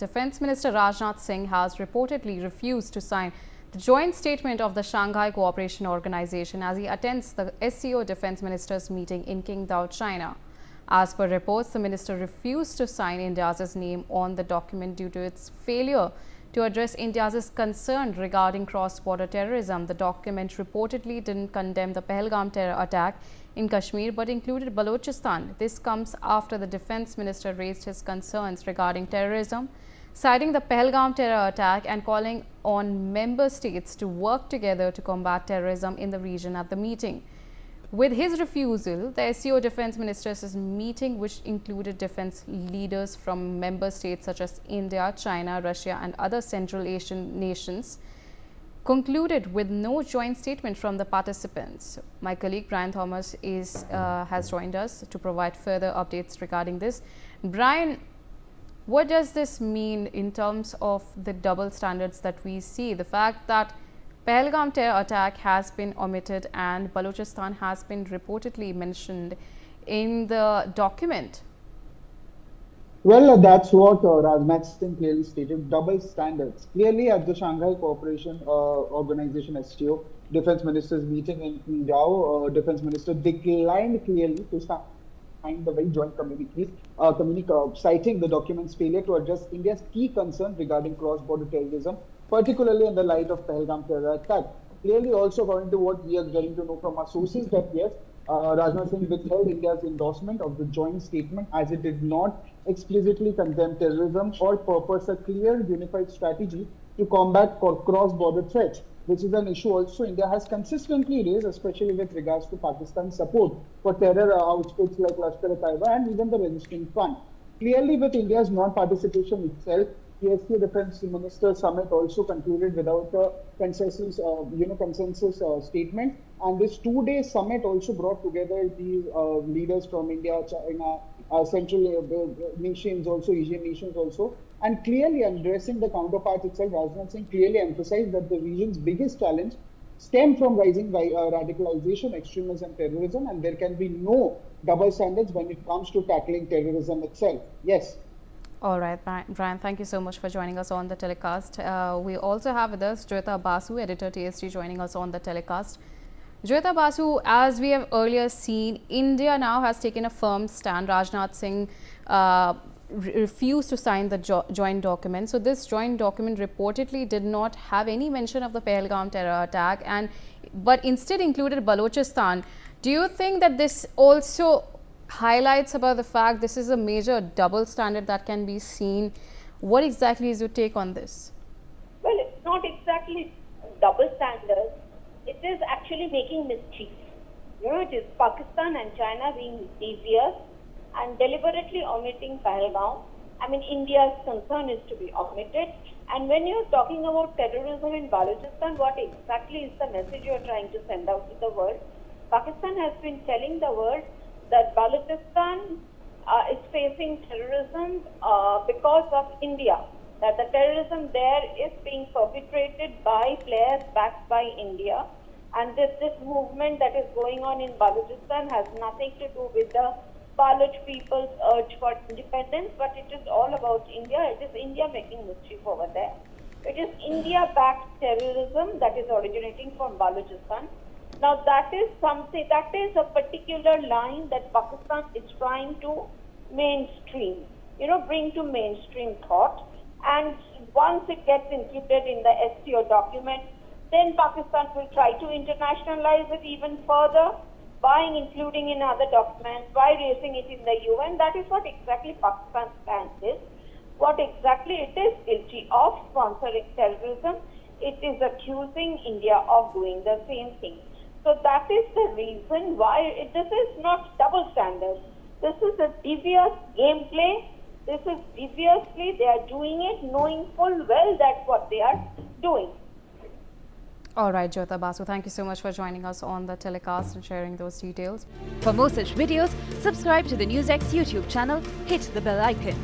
Defence Minister Rajnath Singh has reportedly refused to sign the joint statement of the Shanghai Cooperation Organization as he attends the SCO Defence Ministers meeting in Qingdao, China. As per reports, the minister refused to sign India's name on the document due to its failure to address India's concern regarding cross-border terrorism. The document reportedly didn't condemn the Pahalgam terror attack in Kashmir but included Balochistan. This comes after the defence minister raised his concerns regarding terrorism, citing the Pahalgam terror attack and calling on member states to work together to combat terrorism in the region at the meeting. With his refusal, the SCO defence ministers' meeting, which included defence leaders from member states such as India, China, Russia and other Central Asian nations, concluded with no joint statement from the participants. My colleague Brian Thomas has joined us to provide further updates regarding this. Brian, what does this mean in terms of the double standards that we see? The fact that Pahalgam terror attack has been omitted and Balochistan has been reportedly mentioned in the document. Well, that's what Rajnath Singh clearly stated, double standards. Clearly at the Shanghai Cooperation Organization SCO Defence Ministers meeting in Qingdao, Defence Minister declined clearly to sign the very joint communiques, citing the document's failure to address India's key concern regarding cross-border terrorism, particularly in the light of Pahalgam terror attack. Clearly also according to what we are getting to know from our sources that yes, Rajnath Singh withheld India's endorsement of the joint statement as it did not explicitly condemn terrorism or purpose a clear unified strategy to combat cross-border threats, which is an issue also India has consistently raised, especially with regards to Pakistan's support for terror outfits like Lashkar-e-Taiba and even the Resistance Front. Clearly with India's non-participation itself, the SCO Defence Minister Summit also concluded without a consensus, statement. And this two-day summit also brought together these leaders from India, China, Central nations, also Asian nations also. And clearly addressing the counterparts itself, Rajnath Singh clearly emphasized that the region's biggest challenge stem from rising radicalization, extremism, terrorism, and there can be no double standards when it comes to tackling terrorism itself. Yes. All right, Brian, thank you so much for joining us on the telecast. We also have with us Joyita Basu, editor TST, joining us on the telecast. Joyita Basu, as we have earlier seen, India now has taken a firm stand. Rajnath Singh refused to sign the joint document. So this joint document reportedly did not have any mention of the Pahalgam terror attack, but instead included Balochistan. Do you think that this also highlights about the fact this is a major double standard that can be seen? What exactly is your take on this? Well, it's not exactly double standards. It is actually making mischief. It is Pakistan and China being devious and deliberately omitting Pahalgam. I mean, India's concern is to be omitted. And when you're talking about terrorism in Balochistan, what exactly is the message you're trying to send out to the world? Pakistan has been telling the world that Balochistan is facing terrorism because of India, that the terrorism there is being perpetrated by players backed by India, and this movement that is going on in Balochistan has nothing to do with the Baloch people's urge for independence, but it is all about India. It is India making mischief over there. It is India-backed terrorism that is originating from Balochistan. Now that is something, that is a particular line that Pakistan is trying to mainstream, bring to mainstream thought. And once it gets included in the SCO document, then Pakistan will try to internationalize it even further by including in other documents, by raising it in the UN. That is what exactly Pakistan's stance is. What exactly it is guilty of sponsoring terrorism. It is accusing India of doing the same thing. So that is the reason why this is not double standards. This is a devious gameplay. This is deviously, they are doing it knowing full well that's what they are doing. All right, Joyita Basu, thank you so much for joining us on the telecast and sharing those details. For more such videos, subscribe to the Newsx YouTube channel, hit the bell icon.